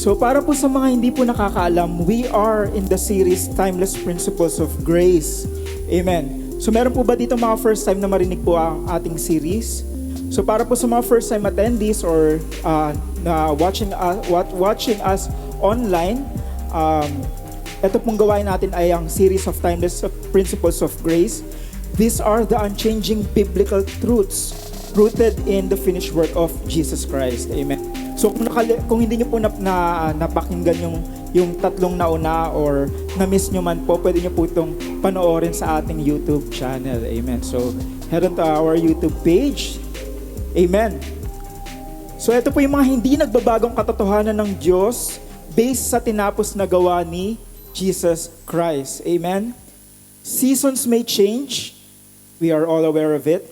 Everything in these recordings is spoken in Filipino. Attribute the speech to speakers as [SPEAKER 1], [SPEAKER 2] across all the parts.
[SPEAKER 1] So para po sa mga hindi po nakakaalam, we are in the series Timeless Principles of Grace. Amen. So meron po ba dito mga first time na marinig po ang ating series? So para po sa mga first time attendees or na watching us online, ito pong gawain natin ay ang series of Timeless Principles of Grace. These are the unchanging biblical truths rooted in the finished work of Jesus Christ. Amen. So kung hindi niyo po napakinggan yung tatlong nauna or na-miss nyo man po, pwede nyo po itong panoorin sa ating YouTube channel. Amen. So head on to our YouTube page. Amen. So ito po yung mga hindi nagbabagong katotohanan ng Diyos based sa tinapos na gawa ni Jesus Christ. Amen. Seasons may change. We are all aware of it.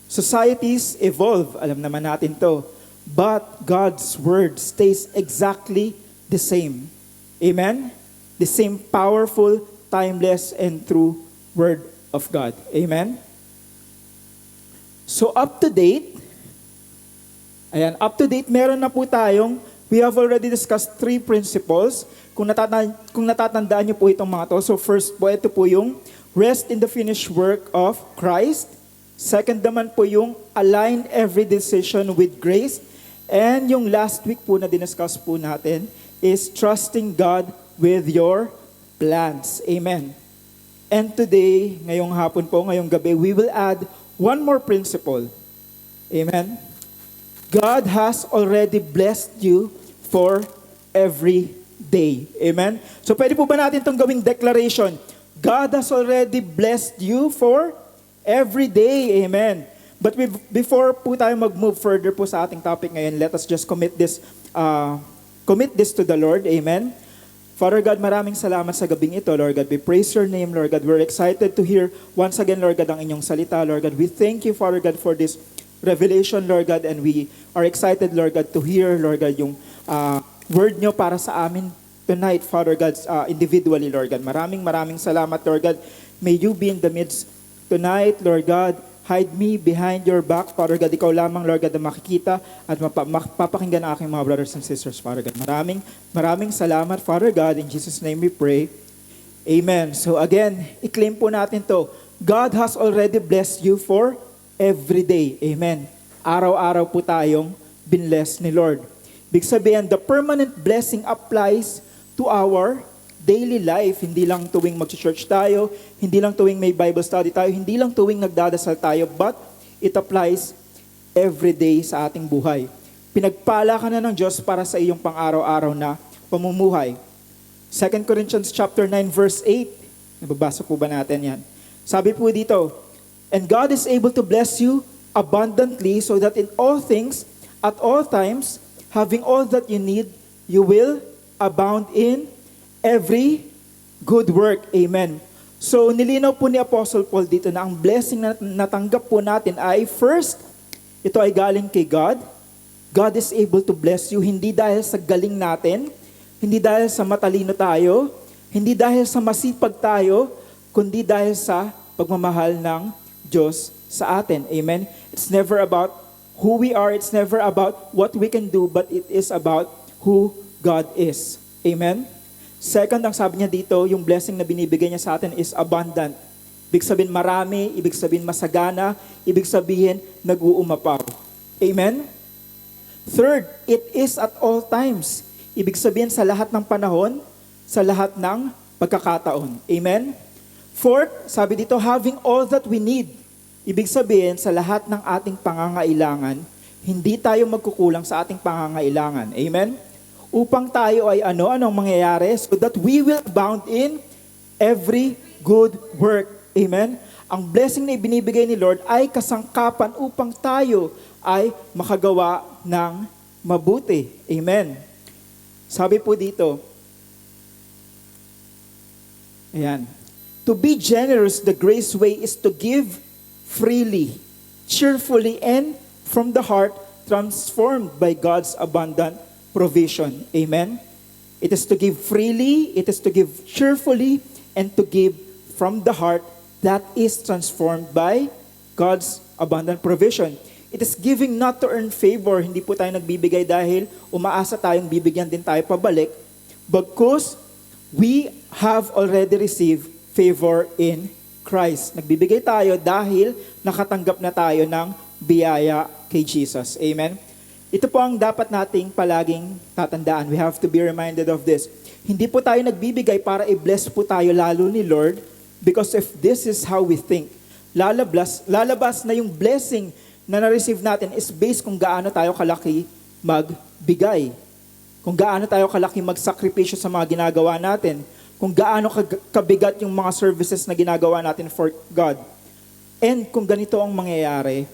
[SPEAKER 1] Societies evolve. Alam naman natin to. But God's word stays exactly the same. Amen? The same powerful, timeless, and true word of God. Amen? So up to date, meron na po tayong, we have already discussed 3 principles. Kung natatandaan niyo po itong mga to. So first po, ito po yung rest in the finished work of Christ. Second naman po yung align every decision with grace. And yung last week po na diniscuss po natin is trusting God with your plans. Amen. And today, ngayong hapon po, ngayong gabi, we will add one more principle. Amen. God has already blessed you for every day. Amen. So pwede po ba natin itong gawing declaration? God has already blessed you for every day. Amen. But before po tayo mag-move further po sa ating topic ngayon, let us just commit this to the Lord. Amen. Father God, maraming salamat sa gabing ito, Lord God. We praise your name, Lord God. We're excited to hear once again, Lord God, ang inyong salita, Lord God. We thank you, Father God, for this revelation, Lord God, and we are excited, Lord God, to hear, Lord God, yung word nyo para sa amin tonight, Father God, individually, Lord God. Maraming salamat, Lord God. May you be in the midst tonight, Lord God. Hide me behind your back, Father God. Ikaw lamang, Lord God, na makikita at mapapakinggan ang aking mga brothers and sisters, Father God. Maraming salamat, Father God. In Jesus' name we pray. Amen. So again, i-claim po natin to. God has already blessed you for every day. Amen. Araw-araw po tayong binless ni Lord. Big sabihin, the permanent blessing applies to our daily life, hindi lang tuwing mag-church tayo, hindi lang tuwing may Bible study tayo, hindi lang tuwing nagdadasal tayo, but it applies every day sa ating buhay. Pinagpala ka na ng Diyos para sa iyong pang-araw-araw na pamumuhay. 2 Corinthians chapter 9 verse 8. Nababasa po ba natin yan? Sabi po dito, and God is able to bless you abundantly so that in all things, at all times, having all that you need, you will abound in every good work. Amen. So, nilinaw po ni Apostle Paul dito na ang blessing na natanggap po natin ay first, ito ay galing kay God. God is able to bless you hindi dahil sa galing natin, hindi dahil sa matalino tayo, hindi dahil sa masipag tayo, kundi dahil sa pagmamahal ng Diyos sa atin. Amen. It's never about who we are, it's never about what we can do, but it is about who God is. Amen. Second, ang sabi niya dito, yung blessing na binibigay niya sa atin is abundant. Ibig sabihin marami, ibig sabihin masagana, ibig sabihin nag-uumapaw. Amen? Third, it is at all times. Ibig sabihin sa lahat ng panahon, sa lahat ng pagkakataon. Amen? Fourth, sabi dito, having all that we need. Ibig sabihin sa lahat ng ating pangangailangan, hindi tayo magkukulang sa ating pangangailangan. Amen? Upang tayo ay anong mangyayari so that we will abound in every good work. Amen? Ang blessing na ibinibigay ni Lord ay kasangkapan upang tayo ay makagawa ng mabuti. Amen? Sabi po dito, ayan, to be generous, the grace way is to give freely, cheerfully, and from the heart, transformed by God's abundant provision. Amen? It is to give freely, it is to give cheerfully, and to give from the heart that is transformed by God's abundant provision. It is giving not to earn favor. Hindi po tayo nagbibigay dahil umaasa tayong bibigyan din tayo pabalik. Because we have already received favor in Christ. Nagbibigay tayo dahil nakatanggap na tayo ng biyaya kay Jesus. Amen? Ito po ang dapat nating palaging tatandaan. We have to be reminded of this. Hindi po tayo nagbibigay para i-bless po tayo lalo ni Lord, because if this is how we think, lalabas na yung blessing na na-receive natin is based kung gaano tayo kalaki magbigay. Kung gaano tayo kalaki magsakripisyo sa mga ginagawa natin. Kung gaano kabigat yung mga services na ginagawa natin for God. And kung ganito ang mangyayari,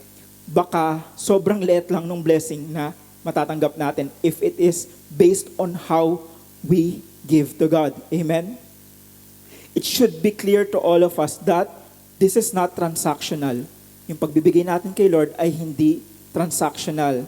[SPEAKER 1] baka sobrang liit lang ng blessing na matatanggap natin if it is based on how we give to God. Amen? It should be clear to all of us that this is not transactional. Yung pagbibigay natin kay Lord ay hindi transactional.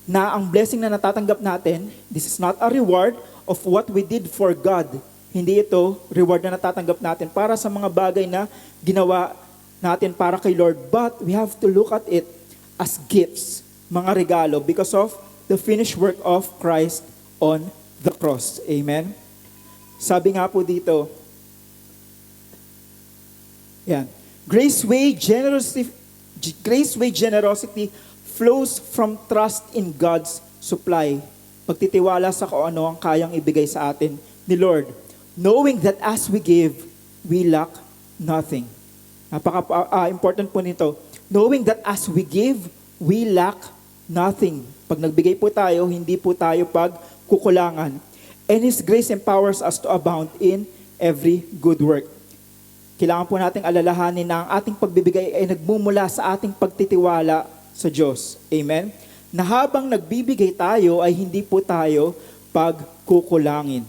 [SPEAKER 1] Na ang blessing na natatanggap natin, this is not a reward of what we did for God. Hindi ito reward na natatanggap natin para sa mga bagay na ginawa natin para kay Lord. But we have to look at it as gifts, mga regalo, because of the finished work of Christ on the cross. Amen? Sabi nga po dito, yan, Graceway generosity flows from trust in God's supply. Pagtitiwala sa kung ano ang kayang ibigay sa atin ni Lord. Knowing that as we give, we lack nothing. Napaka-important po nito. Knowing that as we give, we lack nothing. Pag nagbigay po tayo, hindi po tayo pagkukulangan. And His grace empowers us to abound in every good work. Kailangan po nating alalahanin na ang ating pagbibigay ay nagmumula sa ating pagtitiwala sa Diyos. Amen? Na habang nagbibigay tayo ay hindi po tayo pagkukulangin.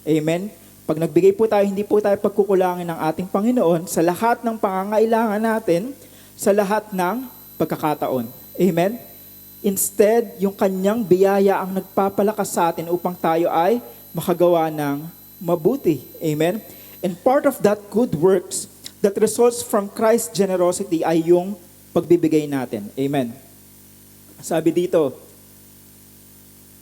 [SPEAKER 1] Amen? Pag nagbigay po tayo, hindi po tayo pagkukulangin ng ating Panginoon sa lahat ng pangangailangan natin, sa lahat ng pagkakataon. Amen? Instead, yung kanyang biyaya ang nagpapalakas sa atin upang tayo ay makagawa ng mabuti. Amen? And part of that good works that results from Christ's generosity ay yung pagbibigay natin. Amen. Sabi dito,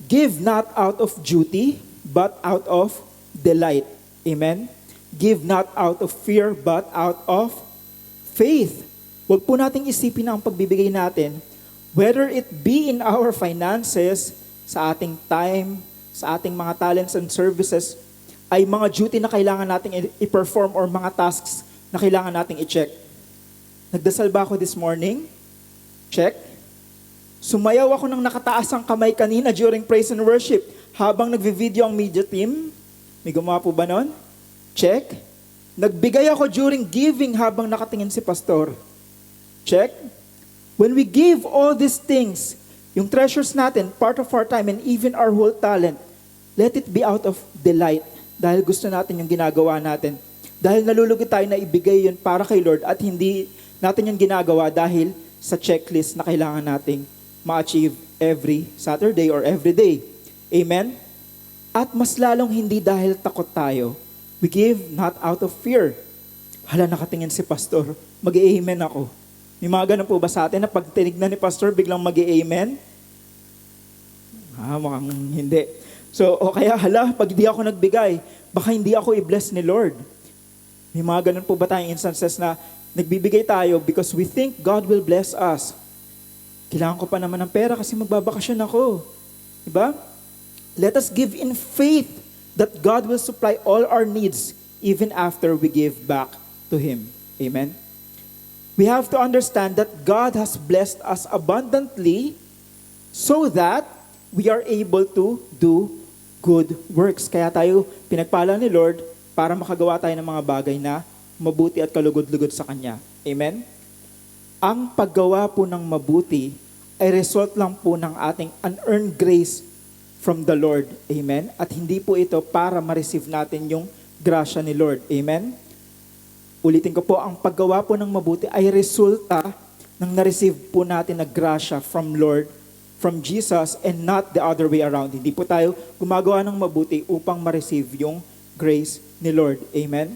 [SPEAKER 1] give not out of duty, but out of delight. Amen. Give not out of fear, but out of faith. Huwag po nating isipin na ang pagbibigay natin, whether it be in our finances, sa ating time, sa ating mga talents and services, ay mga duty na kailangan nating i-perform or mga tasks na kailangan nating i-check. Nagdasal ba ako this morning? Check. Sumayaw ako ng nakataas ang kamay kanina during praise and worship habang nagvi-video ang media team. May gumawa po ba nun? Check. Nagbigay ako during giving habang nakatingin si pastor. Check. When we give all these things, yung treasures natin, part of our time and even our whole talent, let it be out of delight. Dahil gusto natin yung ginagawa natin. Dahil nalulugod tayo na ibigay yun para kay Lord at hindi natin yung ginagawa dahil sa checklist na kailangan nating ma-achieve every Saturday or every day. Amen? At mas lalong hindi dahil takot tayo. We give not out of fear. Hala, nakatingin si pastor. Mag-i-amen ako. May mga ganun po ba sa atin na pag tinignan ni pastor, biglang mag-i-amen? Mukhang hindi. So, o kaya, hala, pag hindi ako nagbigay, baka hindi ako i-bless ni Lord. May mga ganun po ba tayong instances na nagbibigay tayo because we think God will bless us. Kailangan ko pa naman ng pera kasi magbabakasyon ako. Diba? Let us give in faith that God will supply all our needs even after we give back to Him. Amen? We have to understand that God has blessed us abundantly so that we are able to do good works. Kaya tayo pinagpala ni Lord para makagawa tayo ng mga bagay na mabuti at kalugod-lugod sa Kanya. Amen? Ang paggawa po ng mabuti ay result lang po ng ating unearned grace from the Lord. Amen? At hindi po ito para ma-receive natin yung grasya ni Lord. Amen? Ulitin ko po, ang paggawa po ng mabuti ay resulta ng na-receive po natin na grasya from Lord, from Jesus, and not the other way around. Hindi po tayo gumagawa ng mabuti upang ma-receive yung grace ni Lord. Amen?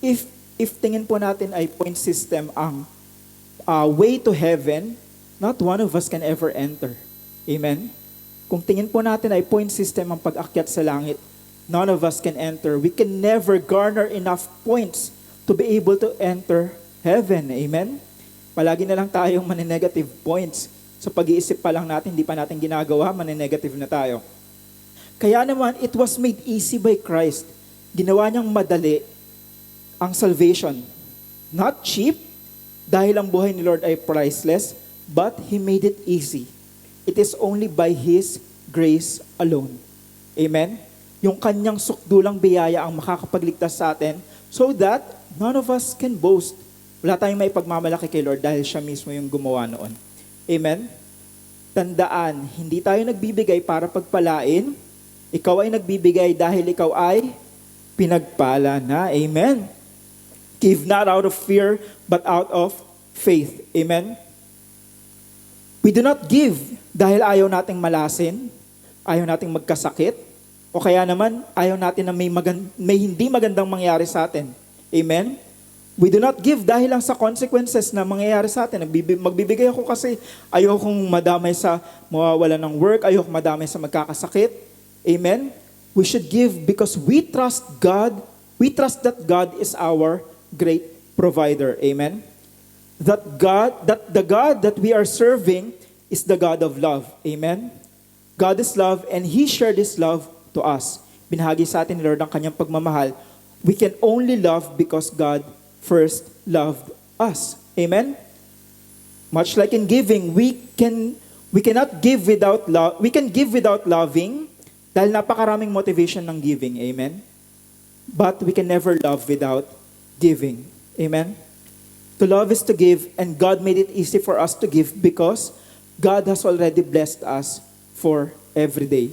[SPEAKER 1] If tingin po natin ay point system ang way to heaven, not one of us can ever enter. Amen? Kung tingin po natin ay point system ang pag-akyat sa langit, none of us can enter. We can never garner enough points to be able to enter heaven. Amen? Palagi na lang tayong maninegative points. Sa pag-iisip pa lang natin, hindi pa natin ginagawa, maninegative na tayo. Kaya naman, it was made easy by Christ. Ginawa niyang madali ang salvation. Not cheap, dahil ang buhay ni Lord ay priceless, but He made it easy. It is only by His grace alone. Amen? Yung kanyang sukdulang biyaya ang makakapagligtas sa atin so that none of us can boast. Wala tayong may pagmamalaki kay Lord dahil siya mismo yung gumawa noon. Amen? Tandaan, hindi tayo nagbibigay para pagpalain. Ikaw ay nagbibigay dahil ikaw ay pinagpala na. Amen? Give not out of fear, but out of faith. Amen? We do not give dahil ayaw nating malasin, ayaw nating magkasakit, o kaya naman ayaw natin na may hindi magandang mangyari sa atin. Amen? We do not give dahil lang sa consequences na mangyayari sa atin. Magbibigay ako kasi ayokong madamay sa mawawala ng work, ayokong madamay sa magkakasakit. Amen? We should give because we trust God. We trust that God is our great provider. Amen? That the God that we are serving is the God of love. Amen? God is love and He shared His love to us. Binahagi sa atin ni Lord ang kanyang pagmamahal. We can only love because God first loved us. Amen? Much like in giving, we cannot give without love. We can give without loving dahil napakaraming motivation ng giving. Amen? But we can never love without giving. Amen? To love is to give, and God made it easy for us to give because God has already blessed us for every day.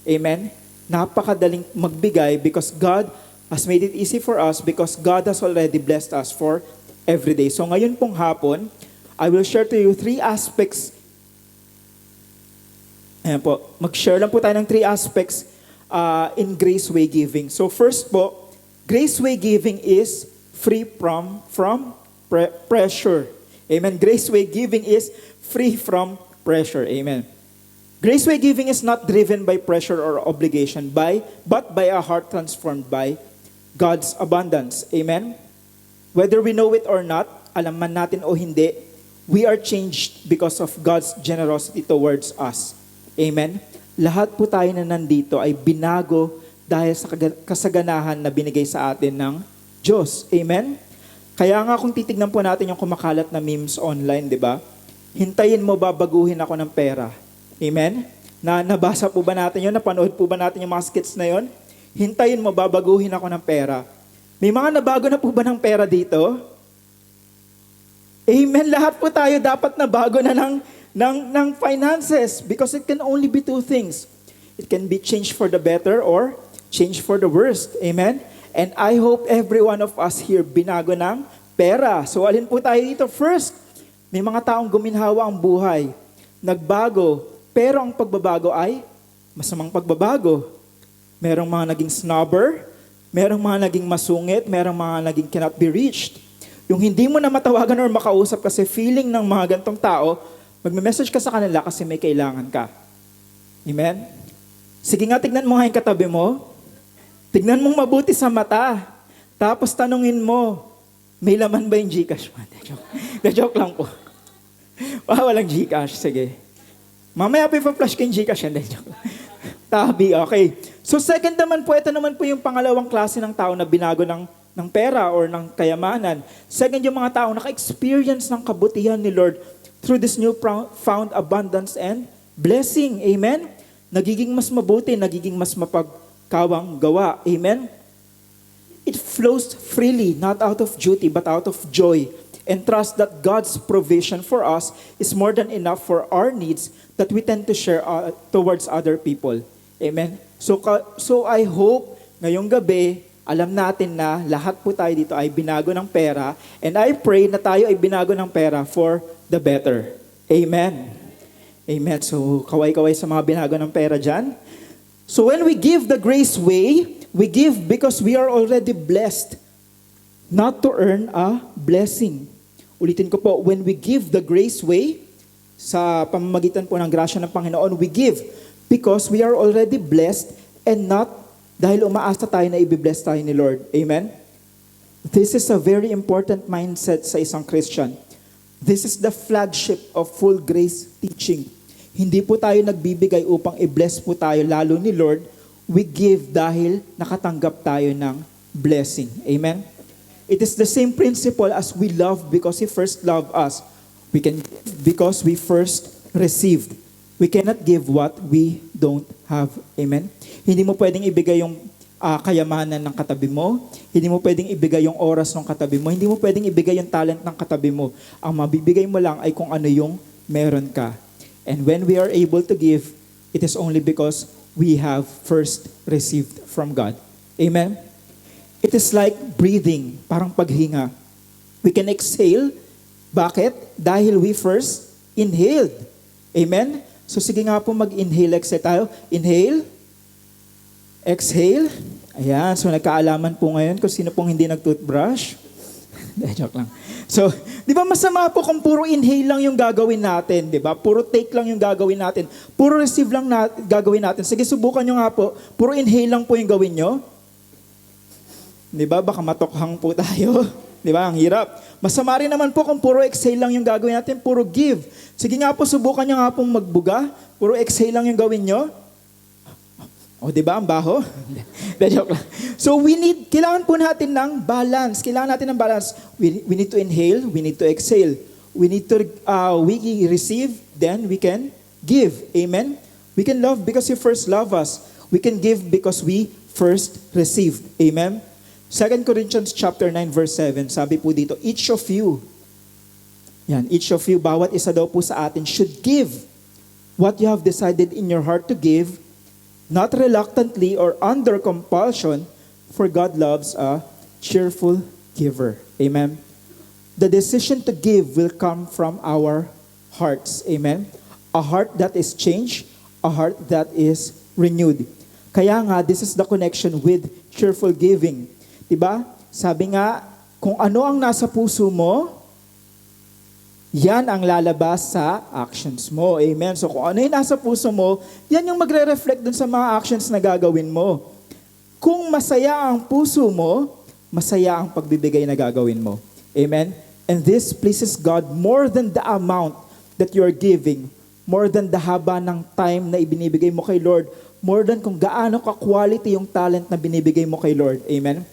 [SPEAKER 1] Amen? Napakadaling magbigay because God has made it easy for us because God has already blessed us for every day. So ngayon pong hapon, I will share to you 3 aspects. Ayan po, mag-share lang po tayo ng 3 aspects in grace way giving. So first po, grace way giving is free from pressure. Amen. Grace way giving is free from pressure. Amen. Grace way giving is not driven by pressure or obligation, but by a heart transformed by God's abundance. Amen. Whether we know it or not, alam man natin o hindi, we are changed because of God's generosity towards us. Amen. Lahat po tayo na nandito ay binago dahil sa kasaganahan na binigay sa atin ng Diyos. Amen? Kaya nga kung titignan po natin yung kumakalat na memes online, di ba? Hintayin mo, babaguhin ako ng pera. Amen? Nabasa po ba natin yun? Napanood po ba natin yung mga skits na yun? Hintayin mo, babaguhin ako ng pera. May mga nabago na po ba ng pera dito? Amen? Lahat po tayo dapat nabago na ng finances because it can only be 2 things. It can be changed for the better or changed for the worst. Amen? And I hope every one of us here binago ng pera. So alin po tayo dito? First, may mga taong guminhawa ang buhay. Nagbago. Pero ang pagbabago ay masamang pagbabago. Merong mga naging snobber. Merong mga naging masungit. Merong mga naging cannot be reached. Yung hindi mo na matawagan or makausap kasi feeling ng mga gantong tao, magme-message ka sa kanila kasi may kailangan ka. Amen? Sige nga, tignan mo nga yung katabi mo. Tignan mong mabuti sa mata. Tapos tanungin mo, may laman ba yung Gcash? Joke lang po. Walang Gcash, sige. Mamaya pa ipa-flash ko yung Gcash. Joke. Tabi, okay. So second naman po, ito naman po yung pangalawang klase ng tao na binago ng pera or ng kayamanan. Second, yung mga tao naka-experience ng kabutihan ni Lord through this new found abundance and blessing. Amen? Nagiging mas mabuti, nagiging mas mapagkawang gawa. Amen? It flows freely, not out of duty, but out of joy. And trust that God's provision for us is more than enough for our needs that we tend to share towards other people. Amen? So I hope ngayong gabi, alam natin na lahat po tayo dito ay binago ng pera. And I pray na tayo ay binago ng pera for the better. Amen. Amen. So, kaway-kaway sa mga binago ng pera dyan. So, when we give the grace way, we give because we are already blessed, not to earn a blessing. Ulitin ko po, when we give the grace way, sa pamamagitan po ng grasya ng Panginoon, we give because we are already blessed and not dahil umaasa tayo na i-bless tayo ni Lord. Amen? This is a very important mindset sa isang Christian. This is the flagship of full grace teaching. Hindi po tayo nagbibigay upang i-bless po tayo lalo ni Lord. We give dahil nakatanggap tayo ng blessing. Amen? It is the same principle as we love because He first loved us. We can because we first received. We cannot give what we don't have. Amen? Hindi mo pwedeng ibigay yung kayamanan ng katabi mo. Hindi mo pwedeng ibigay yung oras ng katabi mo. Hindi mo pwedeng ibigay yung talent ng katabi mo. Ang mabibigay mo lang ay kung ano yung meron ka. And when we are able to give, it is only because we have first received from God. Amen? It is like breathing, parang paghinga. We can exhale. Bakit? Dahil we first inhaled. Amen? So sige nga po mag-inhale, exhale tayo. Inhale. Exhale. Ayan, so nagkaalaman po ngayon kung sino pong hindi nag-toothbrush. Joke lang. So, di ba masama po kung puro inhale lang yung gagawin natin, di ba? Puro take lang yung gagawin natin. Puro receive lang gagawin natin. Sige, subukan nyo nga po. Puro inhale lang po yung gawin nyo. Di ba? Baka matokhang po tayo. Di ba? Ang hirap. Masama rin naman po kung puro exhale lang yung gagawin natin, puro give. Sige nga po, subukan nyo nga pong magbuga. Puro exhale lang yung gawin nyo. O, di ba? Ang baho? Joke lang. So, kailangan po natin ng balance. Kailangan natin ng balance. We need to inhale, we need to exhale. We receive, then we can give. Amen? We can love because He first loved us. We can give because we first received. Amen? 2 Corinthians chapter 9 verse 7, sabi po dito, each of you, bawat isa daw po sa atin should give what you have decided in your heart to give, not reluctantly or under compulsion, for God loves a cheerful giver. Amen? The decision to give will come from our hearts. Amen? A heart that is changed, a heart that is renewed. Kaya nga, this is the connection with cheerful giving. Diba? Sabi nga, kung ano ang nasa puso mo, yan ang lalabas sa actions mo. Amen? So kung ano yung nasa puso mo, yan yung magre-reflect dun sa mga actions na gagawin mo. Kung masaya ang puso mo, masaya ang pagbibigay na gagawin mo. Amen? And this pleases God more than the amount that you are giving, more than the haba ng time na ibinibigay mo kay Lord, more than kung gaano ka-quality yung talent na binibigay mo kay Lord. Amen?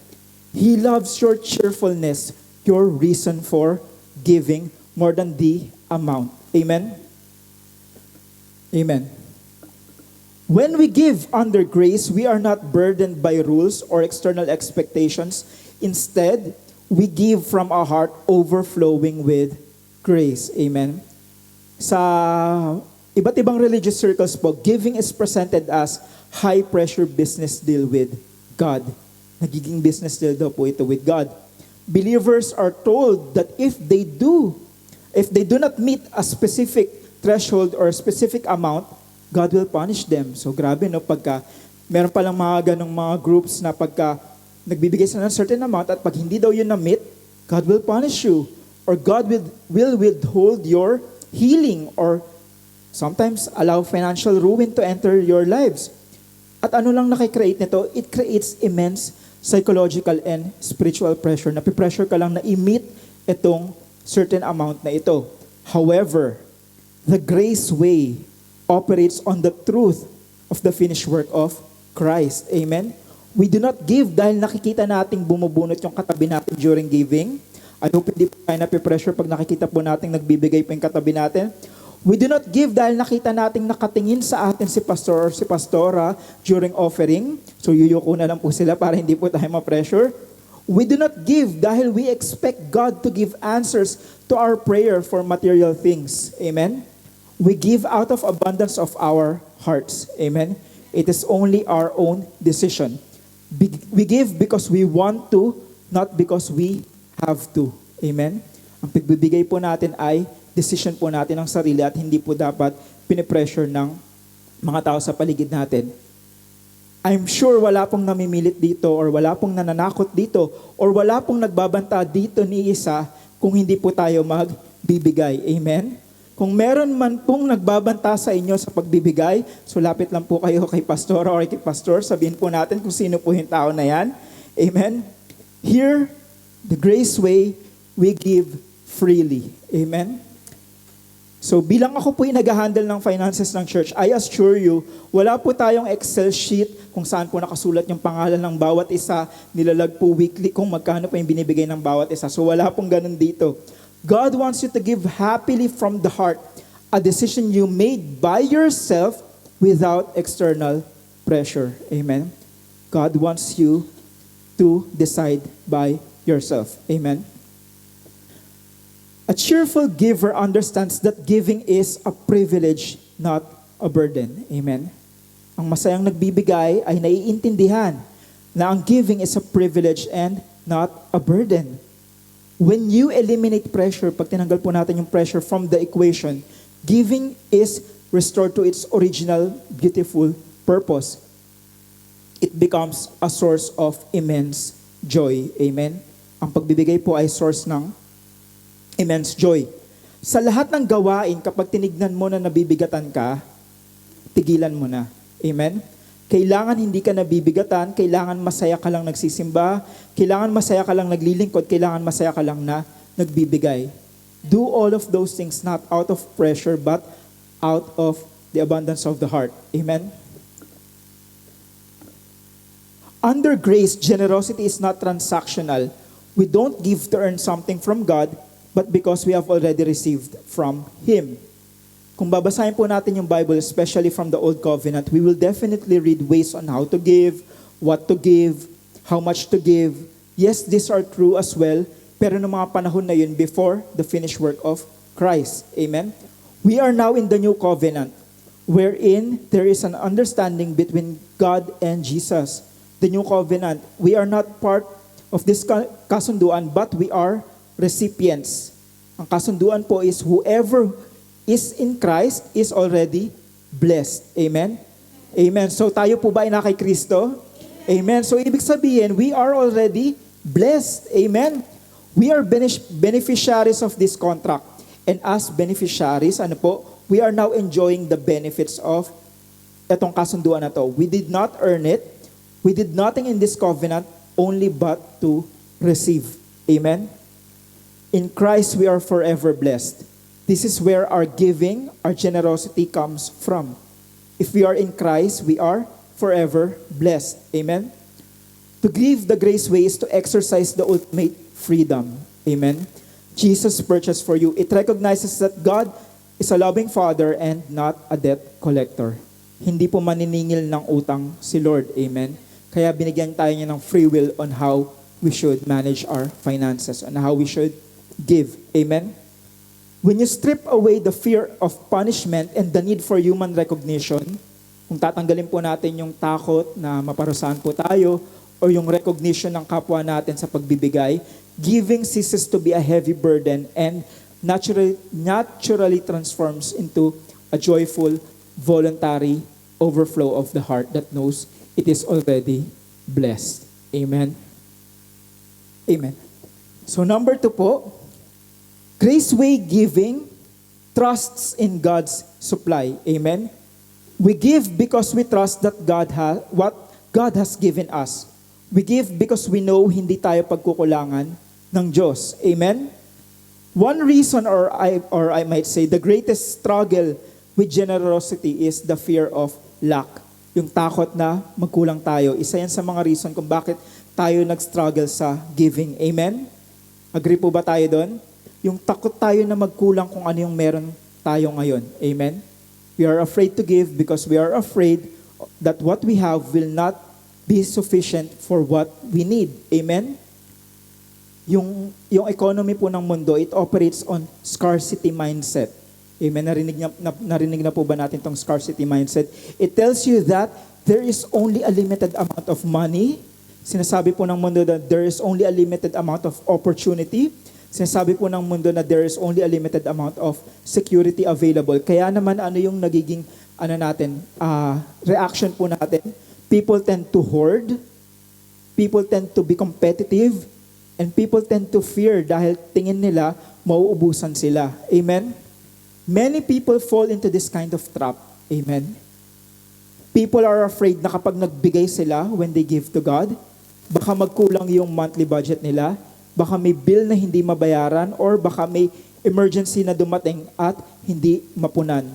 [SPEAKER 1] He loves your cheerfulness, your reason for giving, more than the amount. Amen? Amen. When we give under grace, we are not burdened by rules or external expectations. Instead, we give from our heart overflowing with grace. Amen? Sa iba't ibang religious circles po, giving is presented as high-pressure business deal with God. Nagiging business deal daw po ito with God. Believers are told that if they do not meet a specific threshold or a specific amount, God will punish them. So grabe no, pagka meron palang mga ganong mga groups na pagka nagbibigay sila ng certain amount at pag hindi daw yun na-meet, God will punish you. Or God will withhold your healing or sometimes allow financial ruin to enter your lives. At ano lang nakikreate nito? It creates immense psychological and spiritual pressure. Napipressure ka lang na i-meet itong certain amount na ito. However, the grace way operates on the truth of the finished work of Christ. Amen? We do not give dahil nakikita nating bumubunot yung katabi natin during giving. I hope hindi po tayo napipressure pag nakikita po nating nagbibigay po yung katabi natin. We do not give dahil nakita nating nakatingin sa atin si pastor or si pastora during offering. So yuyuko na lang po sila para hindi po tayo ma-pressure. We do not give dahil we expect God to give answers to our prayer for material things. Amen? We give out of abundance of our hearts. Amen? It is only our own decision. We give because we want to, not because we have to. Amen? Ang pagbibigay po natin ay decision po natin ng sarili at hindi po dapat pinipressure ng mga tao sa paligid natin. I'm sure wala pong namimilit dito or wala pong nananakot dito or wala pong nagbabanta dito ni isa kung hindi po tayo magbibigay. Amen? Kung meron man pong nagbabanta sa inyo sa pagbibigay, so lapit lang po kayo kay pastor or kay pastor, sabihin po natin kung sino po yung tao na yan. Amen? Here, the Grace Way, we give freely. Amen? So bilang ako po yung nag-handle ng finances ng church, I assure you, wala po tayong Excel sheet kung saan po nakasulat yung pangalan ng bawat isa, nilalag po weekly kung magkano po yung binibigay ng bawat isa. So wala pong ganun dito. God wants you to give happily from the heart, a decision you made by yourself without external pressure. Amen? God wants you to decide by yourself. Amen? A cheerful giver understands that giving is a privilege, not a burden. Amen? Ang masayang nagbibigay ay naiintindihan na ang giving is a privilege and not a burden. When you eliminate pressure, pag tinanggal po natin yung pressure from the equation, giving is restored to its original beautiful purpose. It becomes a source of immense joy. Amen? Ang pagbibigay po ay source ng immense joy. Sa lahat ng gawain, kapag tinignan mo na nabibigatan ka, tigilan mo na. Amen? Kailangan hindi ka nabibigatan, kailangan masaya ka lang nagsisimba, kailangan masaya ka lang naglilingkod, kailangan masaya ka lang na nagbibigay. Do all of those things not out of pressure, but out of the abundance of the heart. Amen? Under grace, generosity is not transactional. We don't give to earn something from God, but because we have already received from Him. Kung babasahin po natin yung Bible, especially from the Old Covenant, we will definitely read ways on how to give, what to give, how much to give. Yes, these are true as well, pero noong mga panahon na yun, before the finished work of Christ. Amen? We are now in the New Covenant, wherein there is an understanding between God and Jesus. The New Covenant, we are not part of this kasunduan, but we are recipients. Ang kasunduan po is whoever is in Christ is already blessed. Amen? Amen. So tayo po ba ay na kay Kristo? Amen. So ibig sabihin, we are already blessed. Amen? We are beneficiaries of this contract. And as beneficiaries, we are now enjoying the benefits of etong kasunduan na to. We did not earn it. We did nothing in this covenant, only but to receive. Amen? In Christ, we are forever blessed. This is where our giving, our generosity comes from. If we are in Christ, we are forever blessed. Amen? To give the grace way is to exercise the ultimate freedom. Amen? Jesus purchased for you. It recognizes that God is a loving Father and not a debt collector. Hindi po maniningil ng utang si Lord. Amen? Kaya binigyan tayo niya ng free will on how we should manage our finances, on how we should give. Amen? When you strip away the fear of punishment and the need for human recognition, kung tatanggalin po natin yung takot na maparusahan po tayo o yung recognition ng kapwa natin sa pagbibigay, giving ceases to be a heavy burden and naturally transforms into a joyful, voluntary overflow of the heart that knows it is already blessed. Amen? Amen. So number 2 po, Grace Way giving trusts in God's supply. Amen? We give because we trust that what God has given us. We give because we know hindi tayo pagkukulangan ng Diyos. Amen? One reason, or I might say, the greatest struggle with generosity is the fear of lack. Yung takot na magkulang tayo. Isa yan sa mga reason kung bakit tayo nag-struggle sa giving. Amen? Agree po ba tayo doon? Yung takot tayo na magkulang kung ano yung meron tayo ngayon. Amen? We are afraid to give because we are afraid that what we have will not be sufficient for what we need. Amen? Yung economy po ng mundo, it operates on scarcity mindset. Amen? Narinig na po ba natin tong scarcity mindset? It tells you that there is only a limited amount of money. Sinasabi po ng mundo that there is only a limited amount of opportunity. Sinasabi po ng mundo na there is only a limited amount of security available. Kaya naman ano yung nagiging reaction po natin? People tend to hoard, people tend to be competitive, and people tend to fear dahil tingin nila mauubusan sila. Amen? Many people fall into this kind of trap. Amen. People are afraid na kapag nagbigay sila when they give to God, baka magkulang yung monthly budget nila, baka may bill na hindi mabayaran, or baka may emergency na dumating at hindi mapunan.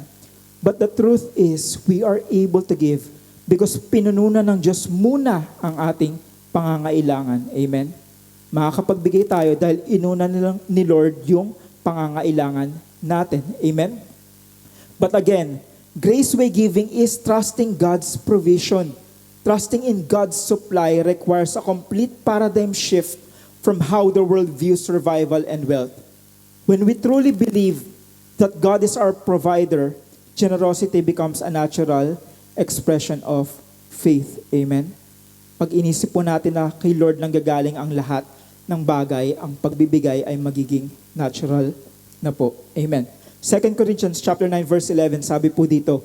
[SPEAKER 1] But the truth is, we are able to give because pinununan ng Diyos muna ang ating pangangailangan. Amen? Makakapagbigay tayo dahil inuna ni Lord yung pangangailangan natin. Amen? But again, grace way giving is trusting God's provision. Trusting in God's supply requires a complete paradigm shift from how the world views survival and wealth. When we truly believe that God is our provider, generosity becomes a natural expression of faith. Amen? Pag inisip po natin na kay Lord nang gagaling ang lahat ng bagay, ang pagbibigay ay magiging natural na po. Amen. 2 Corinthians chapter 9 verse 11, sabi po dito,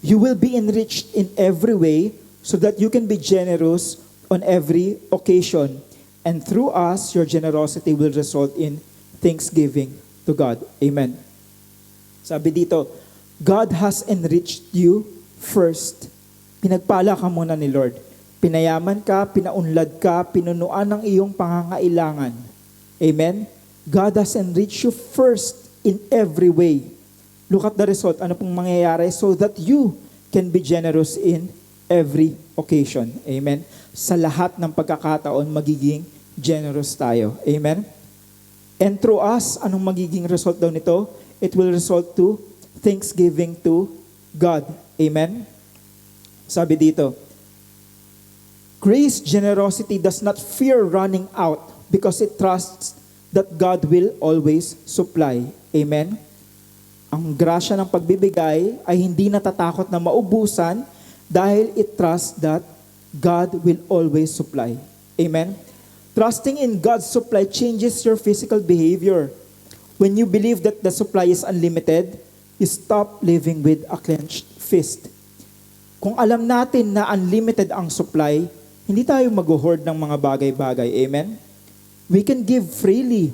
[SPEAKER 1] you will be enriched in every way so that you can be generous on every occasion. And through us, your generosity will result in thanksgiving to God. Amen. Sabi dito, God has enriched you first. Pinagpala ka muna ni Lord. Pinayaman ka, pinaunlad ka, pinunuan ng iyong pangangailangan. Amen? God has enriched you first in every way. Look at the result. Ano pong mangyayari so that you can be generous in every occasion. Amen? Sa lahat ng pagkakataon, magiging generous tayo. Amen? And through us, anong magiging result daw nito? It will result to thanksgiving to God. Amen? Sabi dito, grace generosity does not fear running out because it trusts that God will always supply. Amen? Ang grasya ng pagbibigay ay hindi natatakot na maubusan dahil it trusts that God will always supply. Amen? Trusting in God's supply changes your physical behavior. When you believe that the supply is unlimited, you stop living with a clenched fist. Kung alam natin na unlimited ang supply, hindi tayo mag-hoard ng mga bagay-bagay. Amen? We can give freely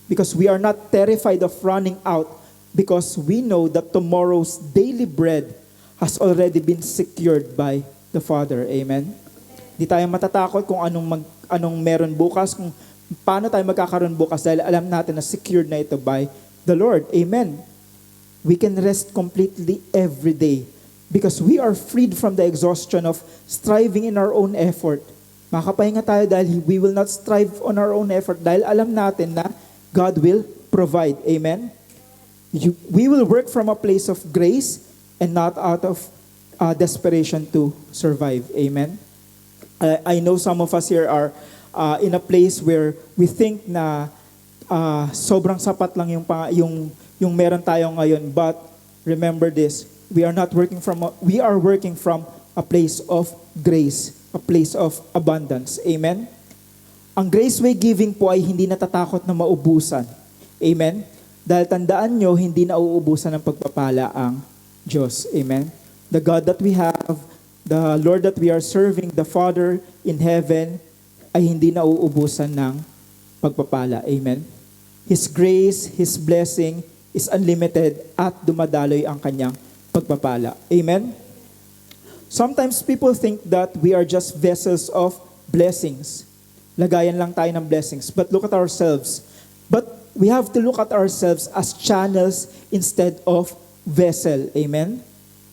[SPEAKER 1] because we are not terrified of running out because we know that tomorrow's daily bread has already been secured by the Father. Amen? Hindi tayo matatakot kung anong meron bukas, kung paano tayo magkakaroon bukas dahil alam natin na secured na ito by the Lord. Amen? We can rest completely every day because we are freed from the exhaustion of striving in our own effort. Makapahinga tayo dahil we will not strive on our own effort dahil alam natin na God will provide. Amen? We will work from a place of grace and not out of desperation to survive. Amen? I know some of us here are in a place where we think na sobrang sapat lang yung meron tayo ngayon. But remember this, we are working from a place of grace, a place of abundance. Amen? Ang grace way giving po ay hindi natatakot na maubusan. Amen? Dahil tandaan nyo, hindi na uubusan ng pagpapala ang Diyos. Amen? The God that we have, the Lord that we are serving, the Father in heaven, ay hindi na uubusan ng pagpapala. Amen? His grace, His blessing is unlimited at dumadaloy ang kanyang pagpapala. Amen? Sometimes people think that we are just vessels of blessings. Lagayan lang tayo ng blessings. But look at ourselves. But we have to look at ourselves as channels instead of vessel. Amen?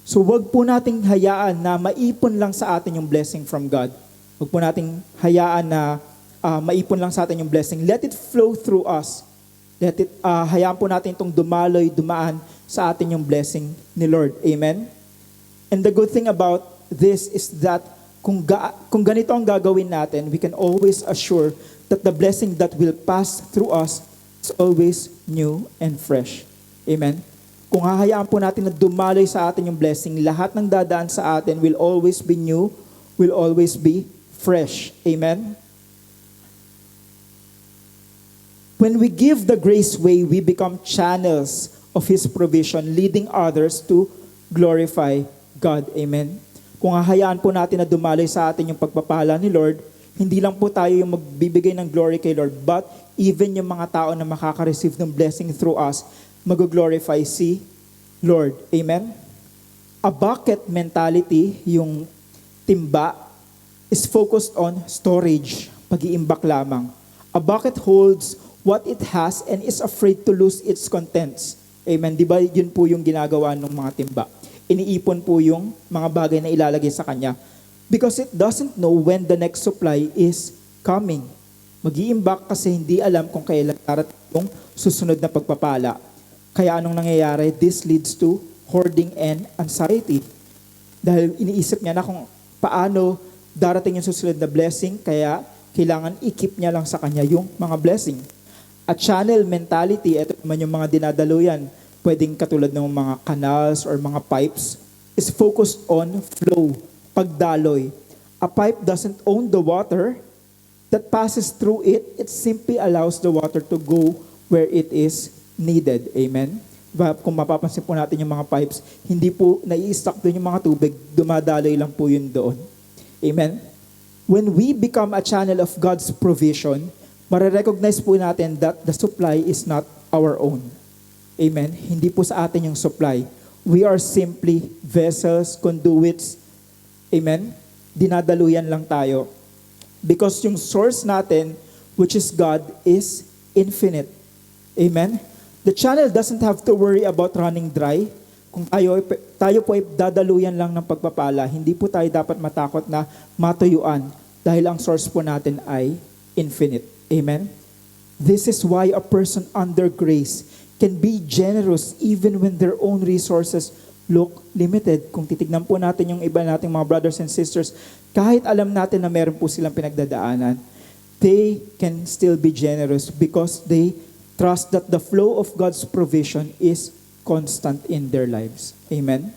[SPEAKER 1] So wag po nating hayaan na maipon lang sa atin yung blessing from God. Wag po nating hayaan na maipon lang sa atin yung blessing. Let it flow through us. Hayaan po natin itong dumaan sa atin yung blessing ni Lord. Amen? And the good thing about this is that kung ganito ang gagawin natin, we can always assure that the blessing that will pass through us is always new and fresh. Amen? Kung hahayaan po natin na dumaloy sa atin yung blessing, lahat ng dadaan sa atin will always be new, will always be fresh. Amen? When we give the grace way, we become channels of His provision, leading others to glorify God. Amen? Kung hahayaan po natin na dumaloy sa atin yung pagpapala ni Lord, hindi lang po tayo yung magbibigay ng glory kay Lord, but even yung mga tao na makaka-receive ng blessing through us, mag-glorify si Lord. Amen? A bucket mentality, yung timba, is focused on storage, pag-iimbak lamang. A bucket holds what it has and is afraid to lose its contents. Amen? Di ba yun po yung ginagawa ng mga timba? Iniipon po yung mga bagay na ilalagay sa kanya because it doesn't know when the next supply is coming. Mag-iimbak kasi hindi alam kung kailan darating yung susunod na pagpapala. Kaya anong nangyayari? This leads to hoarding and anxiety. Dahil iniisip niya na kung paano darating yung susunod na blessing, kaya kailangan i-keep niya lang sa kanya yung mga blessing. At channel mentality, ito naman yung mga dinadaluyan, pwedeng katulad ng mga canals or mga pipes, is focused on flow, pagdaloy. A pipe doesn't own the water that passes through it. It simply allows the water to go where it is needed. Amen? Kung mapapansin po natin yung mga pipes, hindi po nai-stuck doon yung mga tubig, dumadaloy lang po yun doon. Amen? When we become a channel of God's provision, marirecognize po natin that the supply is not our own. Amen? Hindi po sa atin yung supply. We are simply vessels, conduits. Amen? Dinadaluyan lang tayo. Because yung source natin, which is God, is infinite. Amen? The channel doesn't have to worry about running dry. Kung tayo po ay dadaluyan lang ng pagpapala, hindi po tayo dapat matakot na matuyuan dahil ang source po natin ay infinite. Amen? This is why a person under grace can be generous even when their own resources look limited. Kung titignan po natin yung iba nating mga brothers and sisters, kahit alam natin na meron po silang pinagdadaanan, they can still be generous because they trust that the flow of God's provision is constant in their lives. Amen?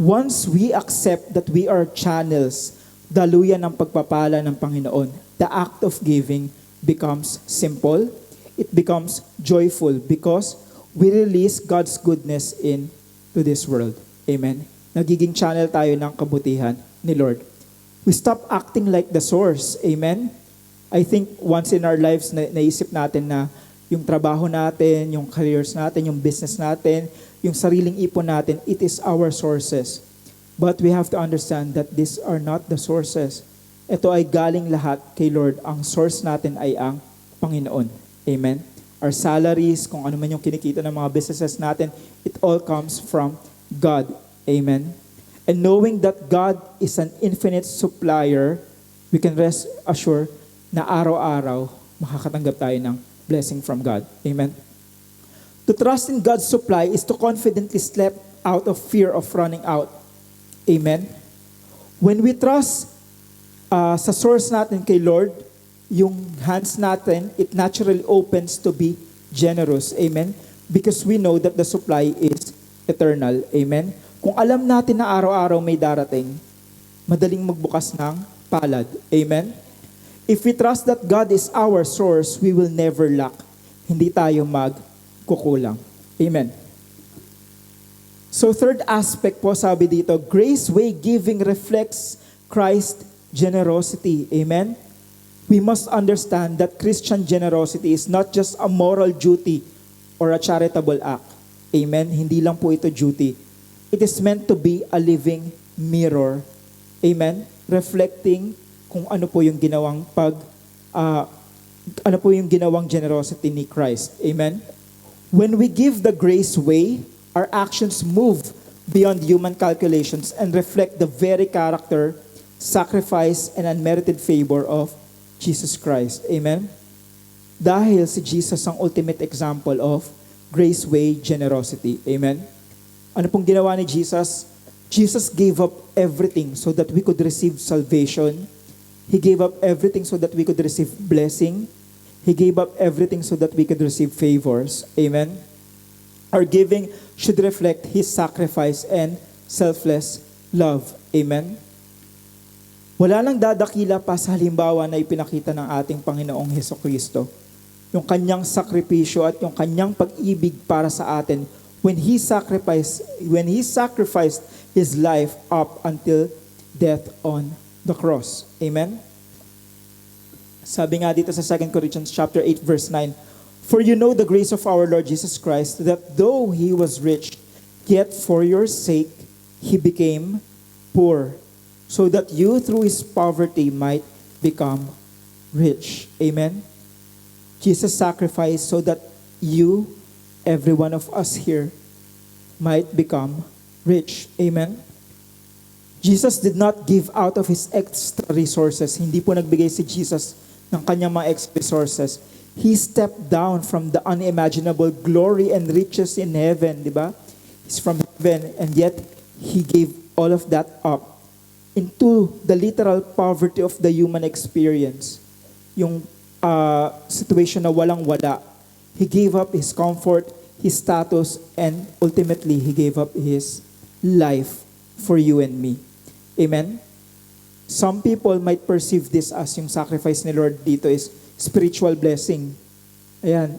[SPEAKER 1] Once we accept that we are channels, daluyan ng pagpapala ng Panginoon, the act of giving becomes simple, it becomes joyful because we release God's goodness into this world. Amen? Nagiging channel tayo ng kabutihan ni Lord. We stop acting like the source. Amen? I think once in our lives, naisip natin na yung trabaho natin, yung careers natin, yung business natin, yung sariling ipon natin, it is our sources. But we have to understand that these are not the sources. Ito ay galing lahat kay Lord. Ang source natin ay ang Panginoon. Amen? Our salaries, kung ano man yung kinikita ng mga businesses natin, it all comes from God. Amen? And knowing that God is an infinite supplier, we can rest assured na araw-araw makakatanggap tayo ng blessing from God. Amen? To trust in God's supply is to confidently step out of fear of running out. Amen? When we trust sa source natin kay Lord, yung hands natin, it naturally opens to be generous. Amen? Because we know that the supply is eternal. Amen? Kung alam natin na araw-araw may darating, madaling magbukas ng palad. Amen? If we trust that God is our source, we will never lack. Hindi tayo magkukulang. Amen. So third aspect po, sabi dito, grace way giving reflects Christ's generosity. Amen. We must understand that Christian generosity is not just a moral duty or a charitable act. Amen. Hindi lang po ito duty. It is meant to be a living mirror. Amen. Reflecting kung ano po yung ginawang ano po yung ginawang generosity ni Christ. Amen? When we give the grace way, our actions move beyond human calculations and reflect the very character, sacrifice, and unmerited favor of Jesus Christ. Amen? Dahil si Jesus ang ultimate example of grace way generosity. Amen? Ano pong ginawa ni Jesus? Jesus gave up everything so that we could receive salvation. He gave up everything so that we could receive blessing. He gave up everything so that we could receive favors. Amen? Our giving should reflect His sacrifice and selfless love. Amen? Wala nang dadakila pa sa halimbawa na ipinakita ng ating Panginoong Hesukristo. Yung kanyang sakripisyo at yung kanyang pag-ibig para sa atin when He sacrificed His life up until death on the cross. Amen? Sabi nga dito sa 2 Corinthians chapter 8 verse 9, for you know the grace of our Lord Jesus Christ, that though He was rich, Yet for your sake, he became poor, so that you through his poverty might become rich. Amen? Jesus sacrificed so that you, every one of us here, might become rich. Amen? Jesus did not give out of his extra resources. Hindi po nagbigay si Jesus ng kanyang mga extra resources. He stepped down from the unimaginable glory and riches in heaven, di ba? He's from heaven, and yet he gave all of that up into the literal poverty of the human experience. Yung situation na walang-wala. He gave up his comfort, his status, and ultimately, he gave up his life for you and me. Amen? Some people might perceive this as yung sacrifice ni Lord dito is spiritual blessing. Ayan.